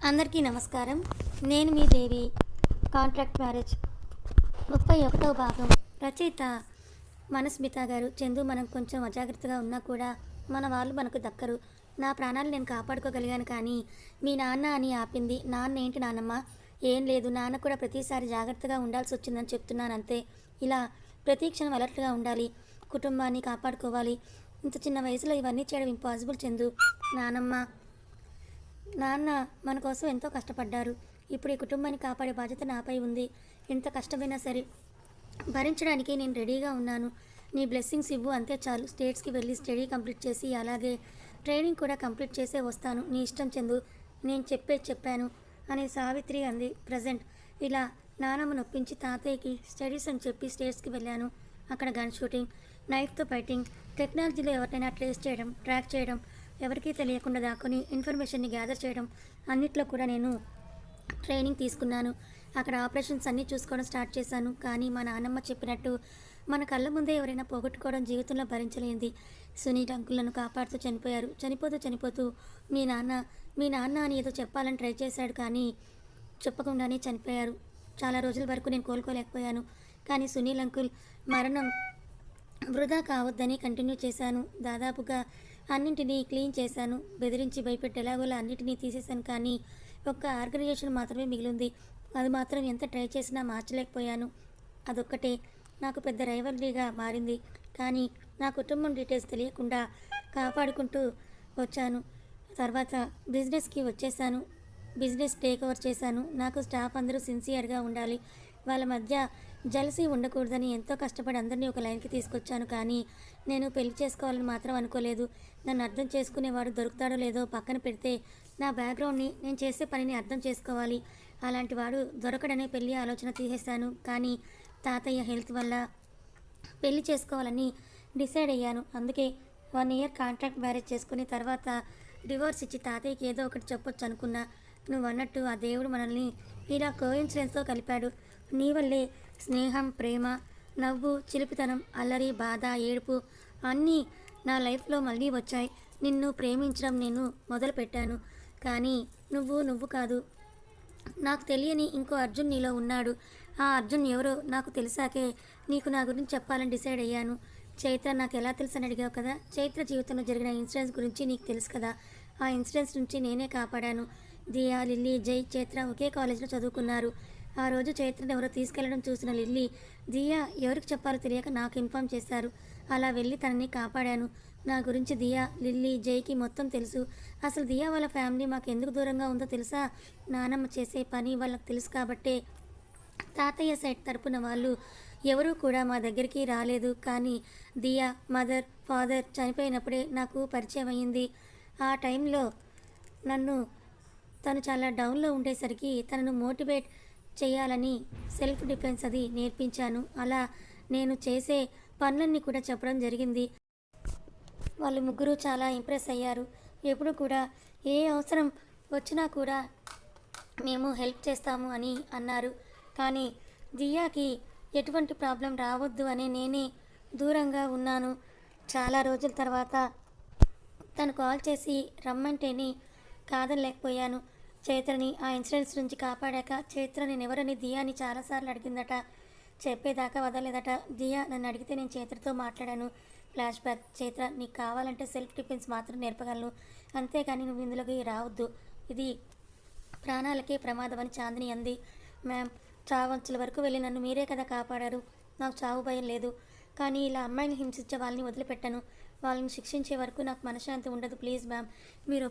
అందరికీ నమస్కారం. నేను మీ దేవి. కాంట్రాక్ట్ మ్యారేజ్ 31వ భాగం. రచయిత మనస్మిత గారు. చందు, మనం కొంచెం అజాగ్రత్తగా ఉన్నా కూడా మన వాళ్ళు మనకు దక్కరు. నా ప్రాణాలు నేను కాపాడుకోగలిగాను, కానీ మీ నాన్న అని ఆపింది. నాన్న ఏంటి నాన్నమ్మ? ఏం లేదు, నాన్న కూడా ప్రతిసారి జాగ్రత్తగా ఉండాల్సి వచ్చిందని చెప్తున్నాను అంతే. ఇలా ప్రతి క్షణం అలర్ట్గా ఉండాలి, కుటుంబాన్ని కాపాడుకోవాలి. ఇంత చిన్న వయసులో ఇవన్నీ చేయడం ఇంపాసిబుల్ చందు. నాన్న మన కోసం ఎంతో కష్టపడ్డారు. ఇప్పుడు ఈ కుటుంబాన్ని కాపాడే బాధ్యత నాపై ఉంది. ఎంత కష్టమైనా సరే భరించడానికి నేను రెడీగా ఉన్నాను. నీ బ్లెస్సింగ్స్ ఇవ్వు, అంతే చాలు. స్టేట్స్కి వెళ్ళి స్టడీ కంప్లీట్ చేసి అలాగే ట్రైనింగ్ కూడా కంప్లీట్ చేసే వస్తాను. నీ ఇష్టం చందు, నేను చెప్పాను అని సావిత్రి అంది. ప్రజెంట్ ఇలా నానమ్మ నొప్పించి తాతయ్యకి స్టడీస్ అని చెప్పి స్టేట్స్కి వెళ్ళాను. అక్కడ గన్ షూటింగ్, నైఫ్తో ఫైటింగ్, టెక్నాలజీలో ఎవరినైనా ట్రేస్ చేయడం, ట్రాక్ చేయడం, ఎవరికీ తెలియకుండా దాక్కుని ఇన్ఫర్మేషన్ని గ్యాదర్ చేయడం, అన్నిట్లో కూడా నేను ట్రైనింగ్ తీసుకున్నాను. అక్కడ ఆపరేషన్స్ అన్నీ చూసుకోవడం స్టార్ట్ చేశాను. కానీ మా నాన్నమ్మ చెప్పినట్టు మన కళ్ళ ముందే ఎవరైనా పోగొట్టుకోవడం జీవితంలో భరించలేంది. సునీల్ అంకులను కాపాడుతూ చనిపోయారు. చనిపోతూ మీ నాన్న అని ఏదో చెప్పాలని ట్రై చేశాడు, కానీ చెప్పకుండానే చనిపోయారు. చాలా రోజుల వరకు నేను కోలుకోలేకపోయాను. కానీ సునీల్ అంకుల్ మరణం వృధా కావద్దని కంటిన్యూ చేశాను. దాదాపుగా అన్నింటినీ క్లీన్ చేశాను. బెదిరించి భయపెట్టేలాగోలా అన్నింటినీ తీసేశాను. కానీ ఒక్క ఆర్గనైజేషన్ మాత్రమే మిగిలింది. అది మాత్రం ఎంత ట్రై చేసినా మార్చలేకపోయాను. అదొక్కటే నాకు పెద్ద రైవల్రీగా మారింది. కానీ నా కుటుంబం డీటెయిల్స్ తెలియకుండా కాపాడుకుంటూ వచ్చాను. తర్వాత బిజినెస్కి వచ్చేసాను. బిజినెస్ టేక్ ఓవర్ చేశాను. నాకు స్టాఫ్ అందరూ సిన్సియర్గా ఉండాలి, వాళ్ళ మధ్య జలసీ ఉండకూడదని ఎంతో కష్టపడి అందరినీ ఒక లైన్కి తీసుకొచ్చాను. కానీ నేను పెళ్లి చేసుకోవాలని మాత్రం అనుకోలేదు. నన్ను అర్థం చేసుకునేవాడు దొరుకుతాడో లేదో పక్కన పెడితే, నా బ్యాక్గ్రౌండ్ని, నేను చేసే పనిని అర్థం చేసుకోవాలి. అలాంటి వాడు దొరకడనే పెళ్లి ఆలోచన తీసేశాను. కానీ తాతయ్య హెల్త్ వల్ల పెళ్లి చేసుకోవాలని డిసైడ్ అయ్యాను. అందుకే 1 ఇయర్ కాంట్రాక్ట్ మ్యారేజ్ చేసుకుని తర్వాత డివోర్స్ ఇచ్చి తాతయ్యకి ఏదో ఒకటి చెప్పొచ్చు అనుకున్నా. నువ్వు అన్నట్టు ఆ దేవుడు మనల్ని ఇలా కోఇన్సిడెన్స్తో కలిపాడు. నీ వల్లే స్నేహం, ప్రేమ, నవ్వు, చిలిపితనం, అల్లరి, బాధ, ఏడుపు అన్నీ నా లైఫ్లో మళ్ళీ వచ్చాయి. నిన్ను ప్రేమించడం నేను మొదలుపెట్టాను. కానీ నువ్వు కాదు, నాకు తెలియని ఇంకో అర్జున్ నీలో ఉన్నాడు. ఆ అర్జున్ ఎవరో నాకు తెలిసాకే నీకు నా గురించి చెప్పాలని డిసైడ్ అయ్యాను. చైత్ర నాకు ఎలా తెలుసు అని అడిగావు కదా. చైత్ర జీవితంలో జరిగిన ఇన్సిడెంట్స్ గురించి నీకు తెలుసు కదా. ఆ ఇన్సిడెంట్స్ నుంచి నేనే కాపాడాను. దియా, లిల్లీ, జై, చైత్ర ఒకే కాలేజీలో చదువుకున్నారు. ఆ రోజు చైత్రను ఎవరో తీసుకెళ్లడం చూసిన లిల్లీ, దియా ఎవరికి చెప్పాలో తెలియక నాకు ఇన్ఫామ్ చేశారు. అలా వెళ్ళి తనని కాపాడాను. నా గురించి దియా, లిల్లీ, జైకి మొత్తం తెలుసు. అసలు దియా వాళ్ళ ఫ్యామిలీ మాకు ఎందుకు దూరంగా ఉందో తెలుసా? నానమ్మ చేసే పని వాళ్ళకి తెలుసు కాబట్టే తాతయ్య సైడ్ తరపున వాళ్ళు ఎవరూ కూడా మా దగ్గరికి రాలేదు. కానీ దియా మదర్, ఫాదర్ చనిపోయినప్పుడే నాకు పరిచయం అయ్యింది. ఆ టైంలో తను చాలా డౌన్లో ఉండేసరికి తనను మోటివేట్ చేయాలని సెల్ఫ్ డిఫెన్స్ అది నేర్పించాను. అలా నేను చేసే పనులన్నీ కూడా చెప్పడం జరిగింది. వాళ్ళు ముగ్గురు చాలా ఇంప్రెస్ అయ్యారు. ఎప్పుడు కూడా ఏ అవసరం వచ్చినా కూడా మేము హెల్ప్ చేస్తాము అని అన్నారు. కానీ దియాకి ఎటువంటి ప్రాబ్లం రావద్దు అని నేనే దూరంగా ఉన్నాను. చాలా రోజుల తర్వాత తను కాల్ చేసి రమ్మంటేనే కాదనలేకపోయాను. చైత్రని ఆ ఇన్సిడెంట్స్ నుంచి కాపాడాక చైత్ర నేనెవరని దియాని చాలాసార్లు అడిగిందట. చెప్పేదాకా వదలేదట. దియా నన్ను అడిగితే నేను చైత్రతో మాట్లాడాను. Flash back. చైత్ర, నీకు కావాలంటే సెల్ఫ్ డిఫెన్స్ మాత్రం నేర్పగలను, అంతేకాని నువ్వు ఇందులోకి రావద్దు, ఇది ప్రాణాలకే ప్రమాదం అని చాందిని అంది. మ్యామ్, చావంచుల వరకు వెళ్ళి నన్ను మీరే కదా కాపాడారు. నాకు చావు భయం లేదు. కానీ ఇలా అమ్మాయిని హింసించే వాళ్ళని వదిలిపెట్టను. వాళ్ళని శిక్షించే వరకు నాకు మనశ్శాంతి ఉండదు. ప్లీజ్ మ్యామ్, మీరు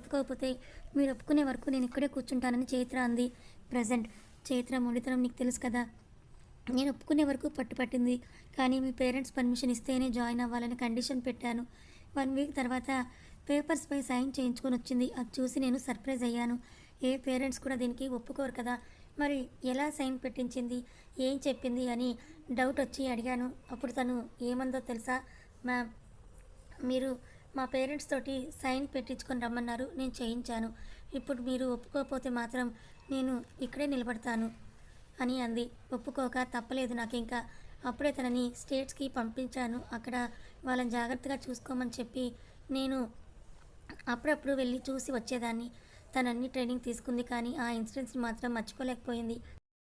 ఒప్పుకునే వరకు నేను ఇక్కడే కూర్చుంటానని చైత్ర అంది. ప్రజెంట్ చైత్ర మొండితనం నీకు తెలుసు కదా. నేను ఒప్పుకునే వరకు పట్టుపట్టింది. కానీ మీ పేరెంట్స్ పర్మిషన్ ఇస్తేనే జాయిన్ అవ్వాలని కండిషన్ పెట్టాను. 1 వీక్ తర్వాత పేపర్స్పై సైన్ చేయించుకొని వచ్చింది. అది చూసి నేను సర్ప్రైజ్ అయ్యాను. ఏ పేరెంట్స్ కూడా దీనికి ఒప్పుకోరు కదా. మరి ఎలా సైన్ పెట్టించింది, ఏం చెప్పింది అని డౌట్ వచ్చి అడిగాను. అప్పుడు తను ఏమందో తెలుసా? మ్యామ్, మీరు మా పేరెంట్స్ తోటి సైన్ పెట్టించుకొని రమ్మన్నారు, నేను చేయించాను. ఇప్పుడు మీరు ఒప్పుకోకపోతే మాత్రం నేను ఇక్కడే నిలబడతాను అని అంది. ఒప్పుకోక తప్పలేదు నాకు ఇంకా. అప్పుడే తనని స్టేట్స్కి పంపించాను. అక్కడ వాళ్ళని జాగ్రత్తగా చూసుకోమని చెప్పి నేను అప్పుడప్పుడు వెళ్ళి చూసి వచ్చేదాన్ని. తనన్ని ట్రైనింగ్ తీసుకుంది, కానీ ఆ ఇన్సిడెంట్స్ని మాత్రం మర్చిపోలేకపోయింది.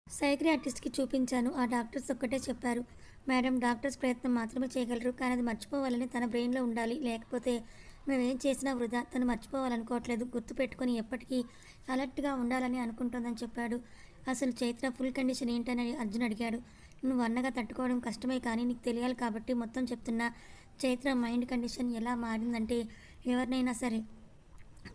సైకియాట్రిస్ట్కి చూపించాను. ఆ డాక్టర్స్ ఒక్కటే చెప్పారు, మేడం డాక్టర్స్ ప్రయత్నం మాత్రమే చేయగలరు, కానీ అది మర్చిపోవాలని తన బ్రెయిన్లో ఉండాలి, లేకపోతే మేమేం చేసినా వృధా. తను మర్చిపోవాలనుకోవట్లేదు, గుర్తుపెట్టుకొని ఎప్పటికీ అలర్ట్గా ఉండాలని అనుకుంటోందని చెప్పాడు. అసలు చైత్ర ఫుల్ కండిషన్ ఏంటని అర్జున్ అడిగాడు. నువ్వు అన్నగా తట్టుకోవడం కష్టమే, కానీ నీకు తెలియాలి కాబట్టి మొత్తం చెప్తున్నా. చైత్ర మైండ్ కండిషన్ ఎలా మారిందంటే, ఎవరినైనా సరే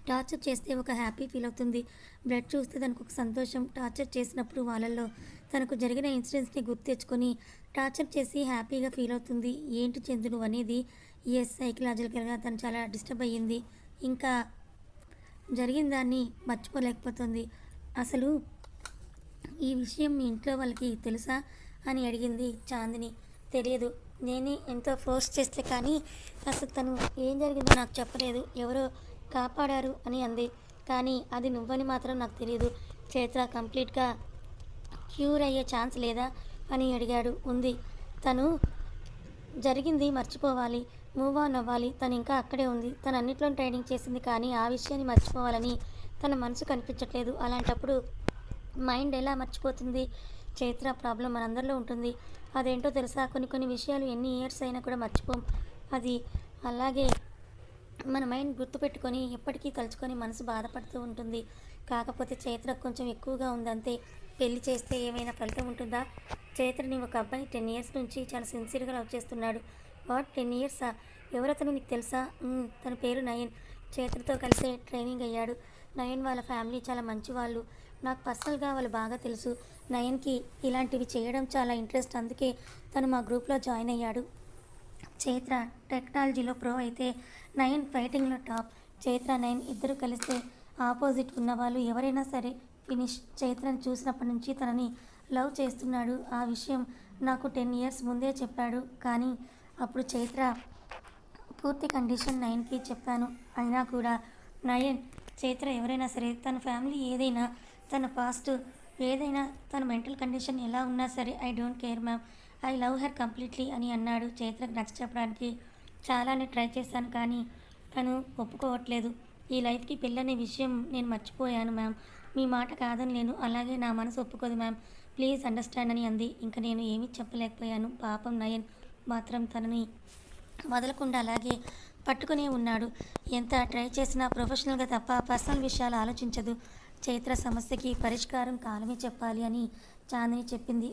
టార్చర్ చేస్తే ఒక హ్యాపీ ఫీల్ అవుతుంది. బ్లడ్ చూస్తే తనకు ఒక సంతోషం. టార్చర్ చేసినప్పుడు వాళ్ళల్లో తనకు జరిగిన ఇన్సిడెంట్స్ని గుర్తు తెచ్చుకొని టార్చర్ చేసి హ్యాపీగా ఫీల్ అవుతుంది. ఏంటి చందు నువ్వు అనేది? ఎస్, సైకలాజికల్గా తను చాలా డిస్టర్బ్ అయ్యింది. ఇంకా జరిగిన దాన్ని మర్చిపోలేకపోతుంది. అసలు ఈ విషయం మీ ఇంట్లో వాళ్ళకి తెలుసా అని అడిగింది చాందిని. తెలియదు, నేనే ఎంతో ఫోర్స్ చేస్తే కానీ అసలు తను ఏం జరిగిందో నాకు చెప్పలేదు, ఎవరో కాపాడారు అని అంది. కానీ అది నువ్వని మాత్రం నాకు తెలియదు. చైత్ర కంప్లీట్గా క్యూర్ అయ్యే ఛాన్స్ లేదా అని అడిగాడు. ఉంది, తను జరిగింది మర్చిపోవాలి, మూవ్ ఆన్ అవ్వాలి. తను ఇంకా అక్కడే ఉంది. తను అన్నిట్లో ట్రైనింగ్ చేసింది, కానీ ఆ విషయాన్ని మర్చిపోవాలని తన మనసు కనిపించట్లేదు. అలాంటప్పుడు మైండ్ ఎలా మర్చిపోతుంది? చైత్ర ప్రాబ్లం మనందరిలో ఉంటుంది. అదేంటో తెలుసా, కొన్ని విషయాలు ఎన్ని ఇయర్స్ అయినా కూడా మర్చిపోం. అది అలాగే మన మైండ్ గుర్తుపెట్టుకొని ఎప్పటికీ తలుచుకొని మనసు బాధపడుతూ ఉంటుంది. కాకపోతే చైత్ర కొంచెం ఎక్కువగా ఉందంతే. పెళ్లి చేస్తే ఏమైనా ఫలితం ఉంటుందా? చైత్రని ఒక అబ్బాయి 10 ఇయర్స్ నుంచి చాలా సిన్సియర్గా లవ్ చేస్తున్నాడు. వాట్, 10 ఇయర్సా? ఎవరతను నీకు తెలుసా? తన పేరు నయన్. చైత్రతో కలిసే ట్రైనింగ్ అయ్యాడు. నయన్ వాళ్ళ ఫ్యామిలీ చాలా మంచి వాళ్ళు. నాకు పర్సనల్గా వాళ్ళు బాగా తెలుసు. నయన్కి ఇలాంటివి చేయడం చాలా ఇంట్రెస్ట్, అందుకే తను మా గ్రూప్లో జాయిన్ అయ్యాడు. చైత్ర టెక్నాలజీలో ప్రో అయితే నయన్ ఫైటింగ్లో టాప్. చైత్ర నయన్ ఇద్దరు కలిస్తే ఆపోజిట్ ఉన్న వాళ్ళు ఎవరైనా సరే ఫినిష్. చైత్రని చూసినప్పటి నుంచి తనని లవ్ చేస్తున్నాడు. ఆ విషయం నాకు 10 ఇయర్స్ ముందే చెప్పాడు, కానీ అప్పుడు చైత్ర పూర్తి కండిషన్ నయన్కి చెప్పాను. అయినా కూడా నయన్ చైత్ర ఎవరైనా సరే, తన ఫ్యామిలీ ఏదైనా, తన పాస్ట్ ఏదైనా, తన మెంటల్ కండిషన్ ఎలా ఉన్నా సరే I don't care ma'am, I love her completely అని అన్నాడు. చైత్రకు నచ్చ చెప్పడానికి చాలానే ట్రై చేశాను, కానీ తను ఒప్పుకోవట్లేదు. ఈ లైఫ్కి పెళ్ళనే విషయం నేను మర్చిపోయాను మ్యామ్, మీ మాట కాదని లేను, అలాగే నా మనసు ఒప్పుకోదు మ్యామ్, ప్లీజ్ అండర్స్టాండ్ అని అంది. ఇంకా నేను ఏమీ చెప్పలేకపోయాను. పాపం నయన్ మాత్రం తనని వదలకుండా అలాగే పట్టుకునే ఉన్నాడు. ఎంత ట్రై చేసినా ప్రొఫెషనల్గా తప్ప పర్సనల్ విషయాలు ఆలోచించదు. చైత్ర సమస్యకి పరిష్కారం కాలమే చెప్పాలి అని చాందిని చెప్పింది.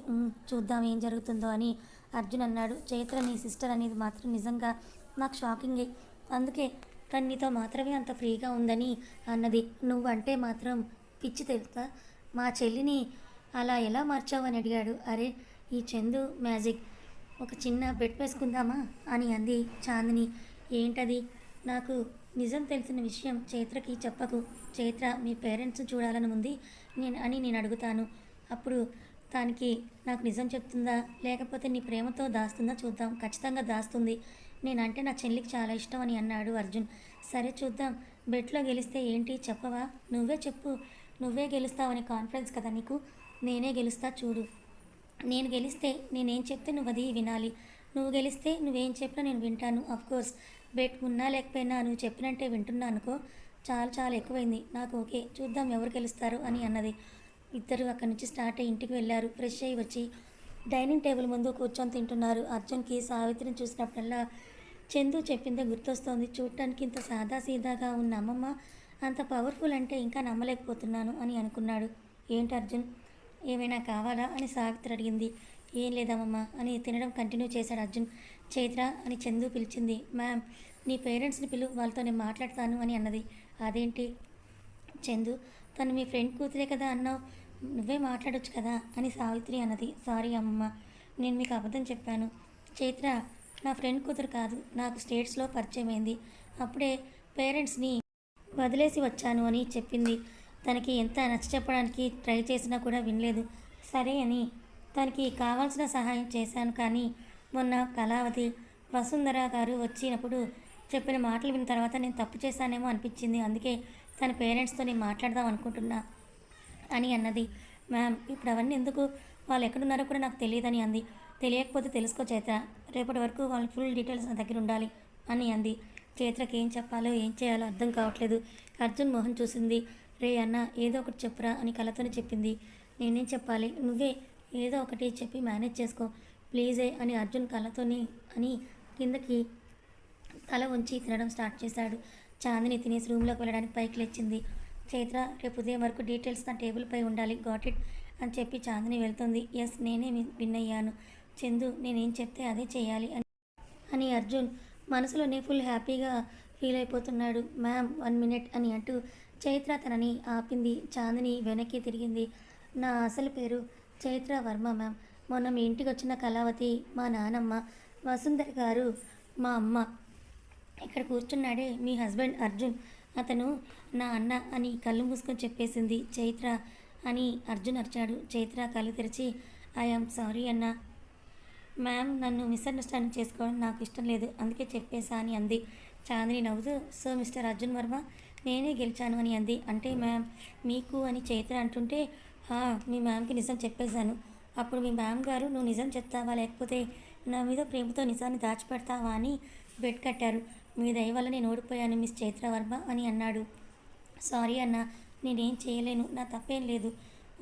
చూద్దాం ఏం జరుగుతుందో అని అర్జున్ అన్నాడు. చైత్ర నీ సిస్టర్ అనేది మాత్రం నిజంగా నాకు షాకింగే, అందుకే తను నీతో మాత్రమే అంత ఫ్రీగా ఉందని అన్నది. నువ్వంటే మాత్రం పిచ్చి తెలుసా, మా చెల్లిని అలా ఎలా మార్చావు అని అడిగాడు. అరే ఈ చందు మ్యాజిక్, ఒక చిన్న బెట్ వేసుకుందామా అని అంది చాందిని. ఏంటది? నాకు నిజం తెలిసిన విషయం చైత్రకి చెప్పకు. చైత్ర మీ పేరెంట్స్ చూడాలని ఉంది నేను అడుగుతాను. అప్పుడు దానికి నాకు నిజం చెప్తుందా, లేకపోతే నీ ప్రేమతో దాస్తుందా చూద్దాం. ఖచ్చితంగా దాస్తుంది. నేనంటే నా చెల్లికి చాలా ఇష్టం అని అన్నాడు అర్జున్. సరే చూద్దాం. బెట్లో గెలిస్తే ఏంటి చెప్పవా? నువ్వే చెప్పు. నువ్వే గెలుస్తావని కాన్ఫిడెన్స్ కదా నీకు. నేనే గెలుస్తా చూడు. నేను గెలిస్తే నేనేం చెప్తే నువ్వు అది వినాలి. నువ్వు గెలిస్తే నువ్వేం చెప్పినా నేను వింటాను. అఫ్కోర్స్ బెట్ ఉన్నా లేకపోయినా నువ్వు చెప్పినట్టే వింటున్నా అనుకో. చాలా ఎక్కువైంది. నాకు ఓకే, చూద్దాం ఎవరు గెలుస్తారు అని అన్నది. ఇద్దరు అక్కడి నుంచి స్టార్ట్ అయ్యి ఇంటికి వెళ్ళారు. ఫ్రెష్ అయ్యి వచ్చి డైనింగ్ టేబుల్ ముందు కూర్చొని తింటున్నారు. అర్జున్కి సావిత్రిని చూసినప్పుడల్లా చందు చెప్పిందే గుర్తొస్తోంది. చూడటానికి ఇంత సాదాసీదాగా ఉన్న అమ్మమ్మ అంత పవర్ఫుల్ అంటే ఇంకా నమ్మలేకపోతున్నాను అని అనుకున్నాడు. ఏంటి అర్జున్, ఏమైనా కావాలా అని సావిత్రి అడిగింది. ఏం లేదమ్మమ్మ అని తినడం కంటిన్యూ చేశాడు అర్జున్. చైత్ర అని చందు పిలిచింది. మ్యామ్ నీ పేరెంట్స్ని పిలు, వాళ్ళతో నేను మాట్లాడతాను అని అన్నది. అదేంటి చందు, తను మీ ఫ్రెండ్ కూతురే కదా అన్నావు, నువ్వే మాట్లాడొచ్చు కదా అని సావిత్రి అన్నది. సారీ అమ్మమ్మ, నేను మీకు అబద్ధం చెప్పాను. చైత్ర నా ఫ్రెండ్ కూతురు కాదు, నాకు స్టేట్స్లో పరిచయం అయింది. అప్పుడే పేరెంట్స్ని వదిలేసి వచ్చాను అని చెప్పింది. తనకి ఎంత నచ్చ చెప్పడానికి ట్రై చేసినా కూడా వినలేదు. సరే అని తనకి కావాల్సిన సహాయం చేశాను, కానీ మొన్న కళావతి వసుంధర గారు వచ్చినప్పుడు చెప్పిన మాటలు విన్న తర్వాత నేను తప్పు చేశానేమో అనిపించింది. అందుకే తన పేరెంట్స్తో నేను మాట్లాడదాం అనుకుంటున్నా అని అన్నది. మ్యామ్ ఇప్పుడు అవన్నీ ఎందుకు, వాళ్ళు ఎక్కడున్నారో కూడా నాకు తెలియదని అంది. తెలియకపోతే తెలుసుకో చైత్ర, రేపటి వరకు వాళ్ళ ఫుల్ డీటెయిల్స్ నా దగ్గర ఉండాలి అని అంది. చైత్రకి ఏం చెప్పాలో ఏం చేయాలో అర్థం కావట్లేదు. అర్జున్ మోహన్ చూసింది. రే అన్న ఏదో ఒకటి చెప్పురా అని కళ్ళతోనే చెప్పింది. నేనేం చెప్పాలి, నువ్వే ఏదో ఒకటి చెప్పి మేనేజ్ చేసుకో ప్లీజే అని అర్జున్ కళ్ళతోని అని కిందకి తల ఉంచి తినడం స్టార్ట్ చేశాడు. చాందిని తినేసి రూమ్లోకి వెళ్ళడానికి పైకి లేచింది. చైత్ర రేపు ఉదయం వరకు డీటెయిల్స్ నా టేబుల్పై ఉండాలి, గాట్ ఇట్ అని చెప్పి చాందిని వెళ్తుంది. ఎస్ నేనే విన్ అయ్యాను చందు, నేనేం చెప్తే అదే చేయాలి అని అర్జున్ మనసులోనే ఫుల్ హ్యాపీగా ఫీల్ అయిపోతున్నాడు. మ్యామ్ 1 మినిట్ అని అంటూ చైత్ర తనని ఆపింది. చాందిని వెనక్కి తిరిగింది. నా అసలు పేరు చైత్ర వర్మ మ్యామ్. మొన్న మీ ఇంటికి వచ్చిన కళావతి మా నానమ్మ, వసుంధర గారు మా అమ్మ. ఇక్కడ కూర్చున్నాడే మీ హస్బెండ్ అర్జున్, అతను నా అన్న అని కళ్ళు మూసుకొని చెప్పేసింది చైత్ర. అని అర్జున్ అరిచాడు. చైత్ర కళ్ళు తెరిచి ఐఆమ్ సారీ అన్న మ్యామ్, నన్ను మిస్అండర్స్టాండింగ్ చేసుకోవడం నాకు ఇష్టం లేదు, అందుకే చెప్పేశా అని అంది. చాందిని నవ్వుతూ సో మిస్టర్ అర్జున్ వర్మ నేనే గెలిచాను అని అంది. అంటే మ్యామ్ మీకు అని చైత్ర అంటుంటే మీ మ్యామ్కి నిజం చెప్పేశాను. అప్పుడు మీ మ్యామ్ గారు నువ్వు నిజం చెప్తావా లేకపోతే నా మీద ప్రేమతో నిజాన్ని దాచిపెడతావా అని బెడ్ కట్టారు. మీ దయ వల్ల నేను ఓడిపోయాను మిస్ చైత్ర వర్మ అని అన్నాడు. సారీ అన్న, నేనేం చేయలేను, నా తప్పేం లేదు.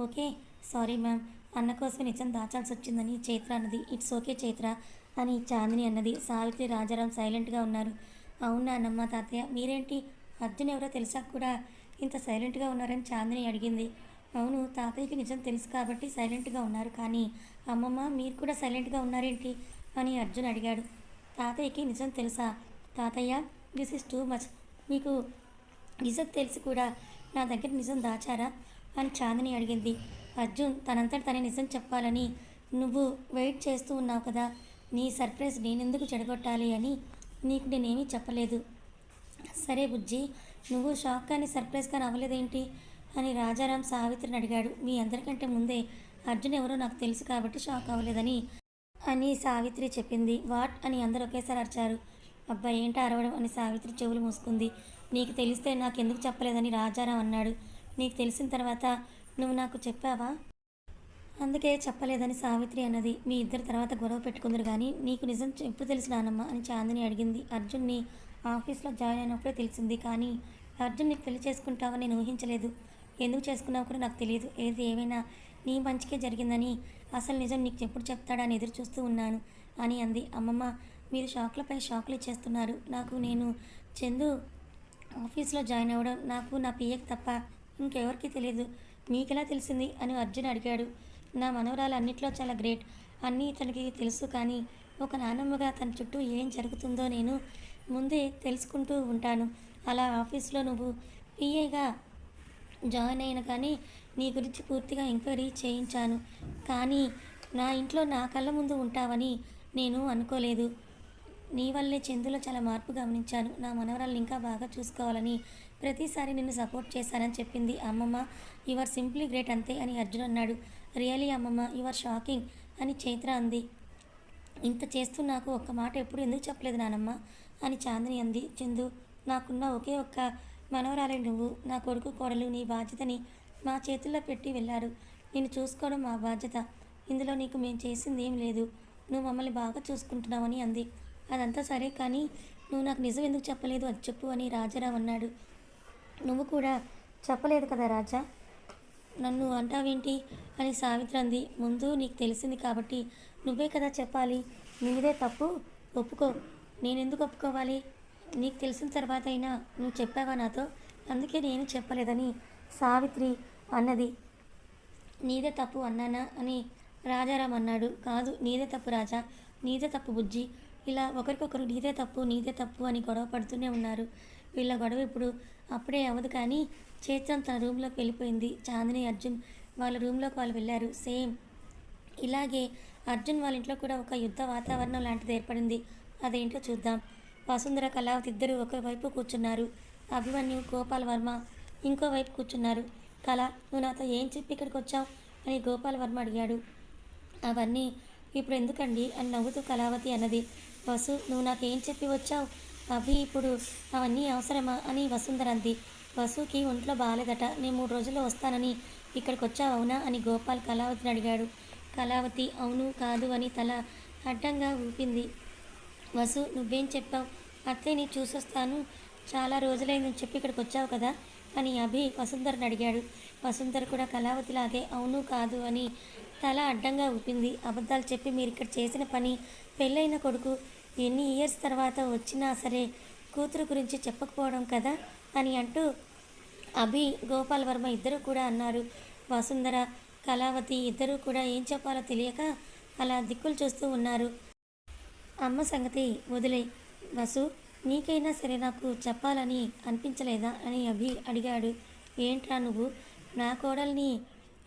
ఓకే సారీ మ్యామ్, అన్న కోసం నిజం దాచాల్సి వచ్చిందని చైత్ర అన్నది. ఇట్స్ ఓకే చైత్ర అని చాందిని అన్నది. సావిత్రి రాజారాం సైలెంట్గా ఉన్నారు. అవునా అన్నమ్మ తాతయ్య, మీరేంటి అర్జున్ ఎవరో తెలిసాక కూడా ఇంత సైలెంట్గా ఉన్నారని చాందిని అడిగింది. అవును, తాతయ్యకి నిజం తెలుసు కాబట్టి సైలెంట్గా ఉన్నారు, కానీ అమ్మమ్మ మీరు కూడా సైలెంట్గా ఉన్నారేంటి అని అర్జున్ అడిగాడు. తాతయ్యకి నిజం తెలుసా తాతయ్య, దిస్ ఇస్ టూ మచ్. మీకు నిజం తెలిసి కూడా నా దగ్గర నిజం దాచారా అని చాందిని అడిగింది. అర్జున్ తనంతట తనే నిజం చెప్పాలని నువ్వు వెయిట్ చేస్తూ ఉన్నావు కదా, నీ సర్ప్రైజ్ నేనెందుకు చెడగొట్టాలి అని నీకు నేనేమీ చెప్పలేదు. సరే బుజ్జి, నువ్వు షాక్ కానీ సర్ప్రైజ్ కానీ అవ్వలేదేంటి అని రాజారాం సావిత్రిని అడిగాడు. మీ అందరికంటే ముందే అర్జున్ ఎవరో నాకు తెలుసు కాబట్టి షాక్ అవ్వలేదని అని సావిత్రి చెప్పింది. వాట్ అని అందరూ ఒకేసారి అరిచారు. అబ్బాయి ఏంటో అరవడం అని సావిత్రి చెవులు మూసుకుంది. నీకు తెలిస్తే నాకెందుకు చెప్పలేదని రాజారాం అన్నాడు. నీకు తెలిసిన తర్వాత నువ్వు నాకు చెప్పావా, అందుకే చెప్పలేదని సావిత్రి అన్నది. మీ ఇద్దరు తర్వాత గొడవ పెట్టుకుందరు కానీ నీకు నిజం ఎప్పుడు తెలుసు నానమ్మ అని చాందిని అడిగింది. అర్జున్ని ఆఫీస్లో జాయిన్ అయినప్పుడే తెలిసింది, కానీ అర్జున్ నీకు పెళ్లి చేసుకుంటావని నేను ఊహించలేదు. ఎందుకు చేసుకున్నావు కూడా నాకు తెలియదు. ఏది ఏమైనా నీ మంచికే జరిగిందని అసలు నిజం నీకు ఎప్పుడు చెప్తాడని ఎదురు చూస్తూ ఉన్నాను అని అంది. అమ్మమ్మ మీరు షాక్లపై షాక్లు ఇచ్చేస్తున్నారు. నేను చందు ఆఫీస్లో జాయిన్ అవ్వడం నాకు నా పిఏకి తప్ప ఇంకెవరికి తెలియదు, మీకెలా తెలిసింది అని అర్జున్ అడిగాడు. నా మనవరాలు అన్నిట్లో చాలా గ్రేట్, అన్నీ తనకి తెలుసు, కానీ ఒక నానమ్మగా తన చుట్టూ ఏం జరుగుతుందో నేను ముందే తెలుసుకుంటూ ఉంటాను. అలా ఆఫీస్లో నువ్వు పిఏగా జాయిన్ అయిన కానీ నీ గురించి పూర్తిగా ఎంక్వైరీ చేయించాను, కానీ నా ఇంట్లో నా కళ్ళ ముందు ఉంటావని నేను అనుకోలేదు. నీ వల్లే చందులో చాలా మార్పు గమనించాను. నా మనవరాలను ఇంకా బాగా చూసుకోవాలని ప్రతిసారి నిన్ను సపోర్ట్ చేశానని చెప్పింది. అమ్మమ్మ యు ఆర్ సింప్లీ గ్రేట్ అంతే అని అర్జున్ అన్నాడు. రియలీ అమ్మమ్మ యు ఆర్ షాకింగ్ అని చైత్ర అంది. ఇంత చేస్తూ నాకు ఒక్క మాట ఎప్పుడు ఎందుకు చెప్పలేదు నానమ్మ అని చాందిని అంది. చందు నాకున్న ఒకే ఒక్క మనవరాలే నువ్వు. నా కొడుకు కోడలు నీ బాధ్యతని మా చేతుల్లో పెట్టి వెళ్ళారు. నేను చూసుకోవడం మా బాధ్యత. ఇందులో నీకు మేము చేసింది ఏం లేదు. నువ్వు మమ్మల్ని బాగా చూసుకుంటున్నావని అంది. అదంతా సరే, కానీ నువ్వు నాకు నిజం ఎందుకు చెప్పలేదు అది చెప్పు అని రాజారావు అన్నాడు. నువ్వు కూడా చెప్పలేదు కదా రాజా, నన్ను అంటావేంటి అని సావిత్రి అంది. ముందు నీకు తెలిసింది కాబట్టి నువ్వే కదా చెప్పాలి. నీదే తప్పు, ఒప్పుకో. నేనెందుకు ఒప్పుకోవాలి? నీకు తెలిసిన తర్వాత అయినా నువ్వు చెప్పావా నాతో, అందుకే నేను చెప్పలేదని సావిత్రి అన్నది. నీదే తప్పు అన్నానా అని రాజారాం అన్నాడు. కాదు, నీదే తప్పు రాజా, నీదే తప్పు బుజ్జి. ఇలా ఒకరికొకరు నీదే తప్పు అని గొడవ పడుతూనే ఉన్నారు. వీళ్ళ గొడవ ఇప్పుడు అప్పుడే అవ్వదు. కానీ చైత్రం తన రూమ్లోకి వెళ్ళిపోయింది. చాందిని అర్జున్ వాళ్ళ రూమ్లోకి వాళ్ళు వెళ్ళారు. సేమ్ ఇలాగే అర్జున్ వాళ్ళ ఇంట్లో కూడా ఒక యుద్ధ వాతావరణం లాంటిది ఏర్పడింది. అదేంటో చూద్దాం. వసుంధర కళావతి ఇద్దరు ఒకవైపు కూర్చున్నారు. అభిమన్యు గోపాల్ వర్మ ఇంకోవైపు కూర్చున్నారు. కళ, నువ్వు నాతో ఏం చెప్పి ఇక్కడికి వచ్చావు అని గోపాల్ వర్మ అడిగాడు. అవన్నీ ఇప్పుడు ఎందుకండి అని నవ్వుతూ కళావతి అన్నది. వసు, నువ్వు నాకేం చెప్పి వచ్చావు? అభి ఇప్పుడు అవన్నీ అవసరమా అని వసుంధర అంది. వసుకి ఒంట్లో బాగాలేదట, నేను 3 రోజుల్లో వస్తానని ఇక్కడికి వచ్చావు అవునా అని గోపాల్ కళావతిని అడిగాడు. కళావతి అవును కాదు అని తల అడ్డంగా ఊపింది. వసు, నువ్వేం చెప్పావు? అత్తయ్యని చూసొస్తాను చాలా రోజులైందని చెప్పి ఇక్కడికి వచ్చావు కదా అని అభి వసుంధరని అడిగాడు. వసుంధర కూడా కళావతిలాగే అవును కాదు అని తల అడ్డంగా ఊపింది. అబద్ధాలు చెప్పి మీరు ఇక్కడ చేసిన పని పెళ్ళైన కొడుకు ఎన్ని ఇయర్స్ తర్వాత వచ్చినా సరే కూతురు గురించి చెప్పకపోవడం కదా అని అంటూ అభి గోపాల్ వర్మ ఇద్దరూ కూడా అన్నారు. వసుంధర కళావతి ఇద్దరూ కూడా ఏం చెప్పాలో తెలియక అలా దిక్కులు చూస్తూ ఉన్నారు. అమ్మ సంగతి వదిలే వసు, నీకైనా సరే నాకు చెప్పాలని అనిపించలేదా అని అభి అడిగాడు. ఏంట్రా నువ్వు నా కోడల్ని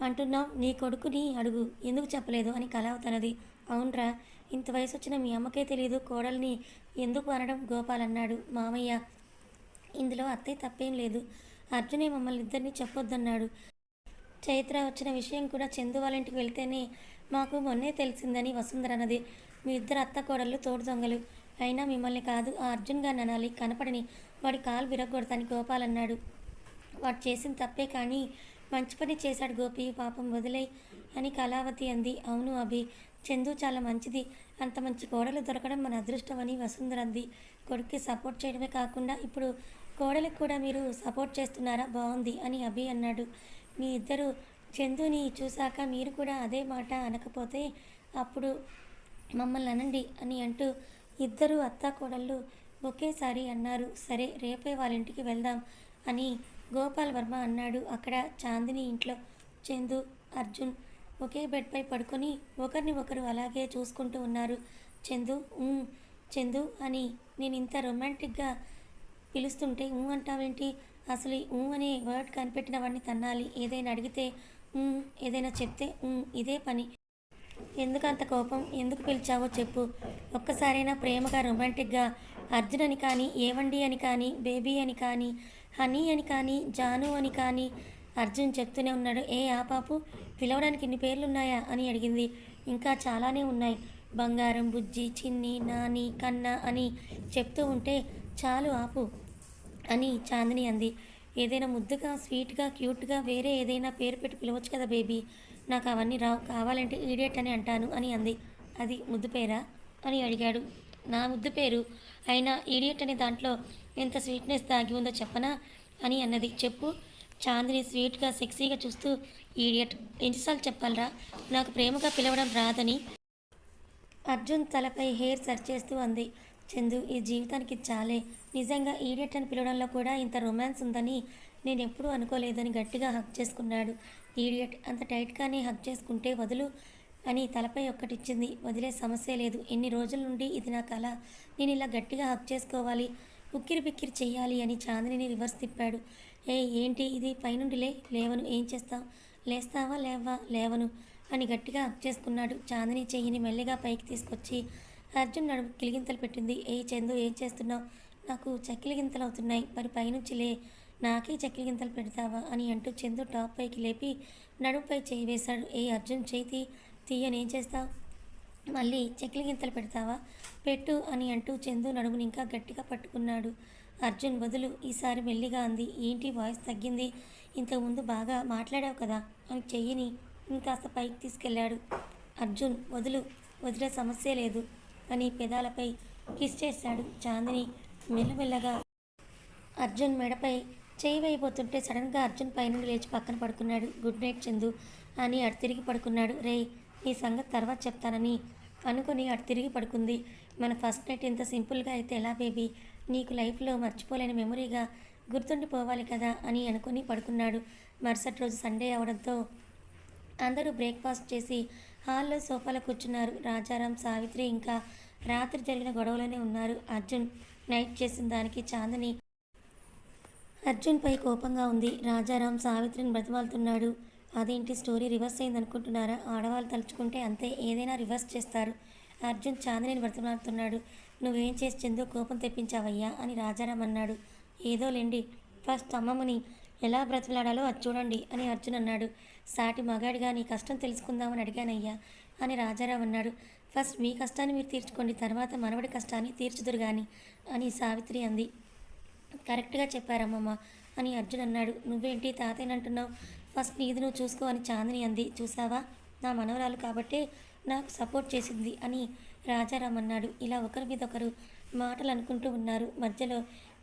అంటున్నావు, నీ కొడుకుని అడుగు ఎందుకు చెప్పలేదు అని కళావతి అన్నది. అవునరా, ఇంత వయసు వచ్చిన మీ అమ్మకే తెలియదు కోడల్ని ఎందుకు అనడం గోపాల్ అన్నాడు. మామయ్య, ఇందులో అత్తయ్య తప్పేం లేదు, అర్జునే మమ్మల్ని ఇద్దరిని చెప్పొద్దన్నాడు. చైత్ర వచ్చిన విషయం కూడా చందు వాళ్ళ ఇంటికి వెళ్తేనే మాకు మొన్నే తెలిసిందని వసుంధర అన్నది. మీ ఇద్దరు అత్త కోడళ్ళు తోడు దొంగలు, అయినా మిమ్మల్ని కాదు ఆ అర్జున్ గారిని అనాలి, కనపడని వాడి కాలు విరగొడతాని గోపాల్ అన్నాడు. వాడు చేసిన తప్పే కానీ మంచి పని చేశాడు గోపి, పాపం వదిలే అని కళావతి అంది. అవును అభి, చందు చాలా మంచిది, అంత మంచి కోడలు దొరకడం మన అదృష్టం అని వసుంధర అంది. కొడుక్కి సపోర్ట్ చేయడమే కాకుండా ఇప్పుడు కోడలికి కూడా మీరు సపోర్ట్ చేస్తున్నారా, బాగుంది అని అభి అన్నాడు. మీ ఇద్దరు చందుని చూశాక మీరు కూడా అదే మాట అనకపోతే అప్పుడు మమ్మల్ని అనండి అని అంటూ ఇద్దరు అత్తా కోడళ్ళు ఒకేసారి అన్నారు. సరే రేపే వాళ్ళ ఇంటికి వెళ్దాం అని గోపాల్ వర్మ అన్నాడు. అక్కడ చాందిని ఇంట్లో చందు అర్జున్ ఒకే బెడ్పై పడుకొని ఒకరిని ఒకరు అలాగే చూసుకుంటూ ఉన్నారు. చందు చందు అని నేను ఇంత రొమాంటిక్గా పిలుస్తుంటే అంటావేంటి, అసలు అనే వర్డ్ కనిపెట్టిన వాడిని తన్నాలి, ఏదైనా అడిగితే ఏదైనా చెప్తే ఇదే పని, ఎందుకంత కోపం, ఎందుకు పిలిచావో చెప్పు, ఒక్కసారైనా ప్రేమగా రొమాంటిక్గా అర్జున్ అని కానీ, ఏవండి అని కానీ, బేబీ అని కానీ, హనీ అని కానీ, జాను అని కానీ అర్జున్ చెప్తూనే ఉన్నాడు. ఏ ఆ పాపు, పిలవడానికి ఇన్ని పేర్లున్నాయా అని అడిగింది. ఇంకా చాలానే ఉన్నాయి, బంగారం, బుజ్జి, చిన్ని, నాని, కన్న అని చెప్తూ ఉంటే చాలు ఆపు అని చాందిని అంది. ఏదైనా ముద్దుగా స్వీట్గా క్యూట్గా వేరే ఏదైనా పేరు పెట్టి పిలవచ్చు కదా బేబీ, నాకు అవన్నీ రావు, కావాలంటే ఈడియట్ అని అంటాను అని అంది. అది ముద్దు పేరా అని అడిగాడు. నా ముద్దు పేరు అయినా ఈడియట్ అనే దాంట్లో ఎంత స్వీట్నెస్ దాగి ఉందో చెప్పనా అని అన్నది. చెప్పు. చాందిని స్వీట్గా సెక్సీగా చూస్తూ ఈడియట్ ఎన్నిసార్లు చెప్పాలరా, నాకు ప్రేమగా పిలవడం రాదని అర్జున్ తలపై హెయిర్ సర్చ్ చేస్తూ అంది. చందు, ఈ జీవితానికి చాలే, నిజంగా ఈడియట్ అని పిలవడంలో కూడా ఇంత రొమాన్స్ ఉందని నేను ఎప్పుడూ అనుకోలేదని గట్టిగా హక్ చేసుకున్నాడు. ఈడియట్ అంత టైట్గానే హక్ చేసుకుంటే వదులు అని తలపై ఒక్కటిచ్చింది. వదిలే సమస్య లేదు, ఎన్ని రోజుల నుండి ఇది నా కళ, నేను ఇలా గట్టిగా హక్ చేసుకోవాలి, ఉక్కిరి బిక్కిరి చెయ్యాలి అని చాందిని రివర్స్ తిప్పాడు. ఏంటి ఇది, పైనుండి లేవను, ఏం చేస్తావు, లేస్తావా లేవా, లేవను అని గట్టిగా హక్ చేసుకున్నాడు. చాందిని చెయ్యిని మెల్లిగా పైకి తీసుకొచ్చి అర్జున్ నడుము కిలిగింతలు పెట్టింది. చందు, ఏం చేస్తున్నావు, నాకు చక్కిలి గింతలు అవుతున్నాయి, మరి పైనుంచి నాకే చక్కిలి గింతలు పెడతావా అని అంటూ చందు టాప్ పైకి లేపి నడుముపై చేయి వేశాడు. అర్జున్, చేయి తీయనేం చేస్తావు, మళ్ళీ చక్కిలి గింతలు పెడతావా, పెట్టు అని అంటూ చందు నడుముని ఇంకా గట్టిగా పట్టుకున్నాడు. అర్జున్, వదులు, ఈసారి మెల్లిగా అంది. ఏంటి వాయిస్ తగ్గింది, ఇంతకుముందు బాగా మాట్లాడావు కదా అని చెయ్యిని ఇంకాస్త పైకి తీసుకెళ్ళాడు. అర్జున్, వదిలే సమస్య లేదు అని పెదాలపై కిస్ చేశాడు. చాందిని మెల్లమెల్లగా అర్జున్ మెడపై చేయి వేయబోతుంటే సడన్గా అర్జున్ పైనుండి లేచి పక్కన పడుకున్నాడు. గుడ్ నైట్ చందు అని అటు తిరిగి పడుకున్నాడు. నీ సంగతి తర్వాత చెప్తానని అనుకుని అటు తిరిగి పడుకుంది. మన ఫస్ట్ నైట్ ఇంత సింపుల్గా అయితే ఎలా బేబీ, నీకు లైఫ్లో మర్చిపోలేని మెమొరీగా గుర్తుండిపోవాలి కదా అని అనుకుని పడుకున్నాడు. మరుసటి రోజు సండే అవడంతో అందరూ బ్రేక్ఫాస్ట్ చేసి హాల్లో సోఫాలో కూర్చున్నారు. రాజారాం, సావిత్రి ఇంకా రాత్రి జరిగిన గొడవలోనే ఉన్నారు. అర్జున్ నైట్ చేసిన దానికి చాందిని అర్జున్పై కోపంగా ఉంది. రాజారాం సావిత్రిని బ్రతిమాలుతున్నాడు. అదేంటి స్టోరీ రివర్స్ అయింది అనుకుంటున్నారా, ఆడవాళ్ళు తలుచుకుంటే అంతే, ఏదైనా రివర్స్ చేస్తారు. అర్జున్ చాందిని బ్రతిమాలుతున్నాడు. నువ్వేం చేసి చందు కోపం తెప్పించావయ్యా అని రాజారాం అన్నాడు. ఏదో లేండి, ఫస్ట్ అమ్మమ్మని ఎలా బ్రతిమలాడాలో అది చూడండి అని అర్జున్ అన్నాడు. సాటి మగాడిగా నీ కష్టం తెలుసుకుందామని అడిగానయ్యా అని రాజారాం అన్నాడు. ఫస్ట్ మీ కష్టాన్ని మీరు తీర్చుకోండి, తర్వాత మనవడి కష్టాన్ని తీర్చుదురు గాని అని సావిత్రి అంది. కరెక్ట్గా చెప్పారమ్మమ్మ అని అర్జున్ అన్నాడు. నువ్వేంటి తాతయ్యనంటున్నావు, ఫస్ట్ నీది నువ్వు చూసుకో అని చాందిని అంది. చూసావా, నా మనవరాలు కాబట్టే నాకు సపోర్ట్ చేసింది అని రాజారాం అన్నాడు. ఇలా ఒకరి మీద ఒకరు మాటలు అనుకుంటూ ఉన్నారు. మధ్యలో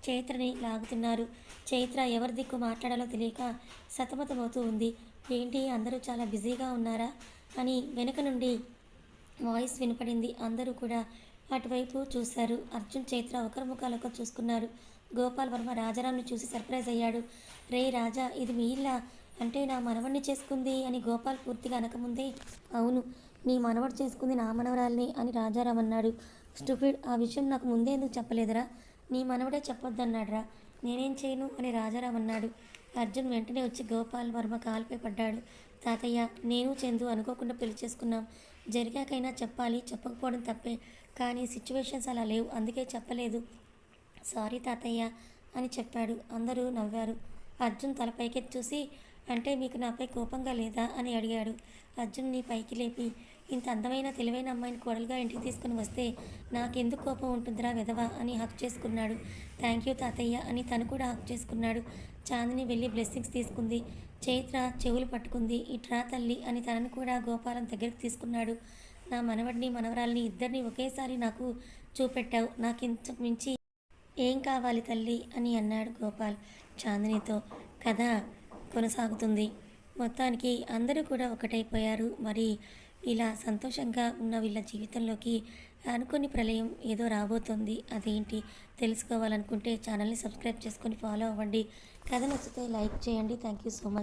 చైత్రని లాగుతున్నారు. చైత్ర ఎవరి దిక్కు మాట్లాడాలో తెలియక సతమతమవుతూ ఉంది. ఏంటి అందరూ చాలా బిజీగా ఉన్నారా అని వెనుక నుండి వాయిస్ వినపడింది. అందరూ కూడా అటువైపు చూశారు. అర్జున్, చైత్ర ఒకరి ముఖాలొకరు చూసుకున్నారు. గోపాల్ వర్మ రాజారాంని చూసి సర్ప్రైజ్ అయ్యాడు. రే రాజా, ఇది మీ ఇల్లా? అంటే నా మనవడిని చేసుకుంది అని గోపాల్ పూర్తిగా అనకముందే అవును, నీ మనవడు చేసుకుంది నా మనవరాల్ని అని రాజారాం అన్నాడు. స్టూపిడ్, ఆ విషయం నాకు ముందే ఎందుకు చెప్పలేదురా? నీ మనవడే చెప్పొద్దన్నాడురా. నేనేం చేయను అని రాజారాం అన్నాడు. అర్జున్ వెంటనే వచ్చి గోపాల్ వర్మ కాలుపై పడ్డాడు. తాతయ్య, నేను చందు అనుకోకుండా పెళ్లి చేసుకున్నాం. జరిగాకైనా చెప్పాలి, చెప్పకపోవడం తప్పే. కానీ సిచ్యువేషన్స్ అలా లేవు, అందుకే చెప్పలేదు. సారీ తాతయ్య అని చెప్పాడు. అందరూ నవ్వారు. అర్జున్ తల పైకెత్తి చూసి, అంటే మీకు నాపై కోపంగా లేదా అని అడిగాడు. అర్జున్ని పైకి లేపి, ఇంత అందమైన తెలివైన అమ్మాయిని కోడలుగా ఇంటికి తీసుకుని వస్తే నాకెందుకు కోపం ఉంటుందిరా వెధవా అని హక్ చేసుకున్నాడు. థ్యాంక్ యూ తాతయ్య అని తను కూడా హక్ చేసుకున్నాడు. చాందిని వెళ్ళి బ్లెస్సింగ్స్ తీసుకుంది. చైత్ర చెవులు పట్టుకుంది. ఇట్రా తల్లి అని తనను కూడా గోపాలం దగ్గరికి తీసుకున్నాడు. నా మనవడిని మనవరాల్ని ఇద్దరిని ఒకేసారి నాకు చూపెట్టావు. నాకింతకు మించి ఏం కావాలి తల్లి అని అన్నాడు గోపాల్ చాందినితో. కథ కొనసాగుతుంది. మొత్తానికి అందరూ కూడా ఒకటైపోయారు. మరి ఇలా సంతోషంగా ఉన్న వీళ్ళ జీవితంలోకి అనుకోని ప్రళయం ఏదో రాబోతుంది. అదేంటి తెలుసుకోవాలనుకుంటే ఛానల్ని సబ్స్క్రైబ్ చేసుకొని ఫాలో అవ్వండి. కథ నచ్చితే లైక్ చేయండి. Thank you so much.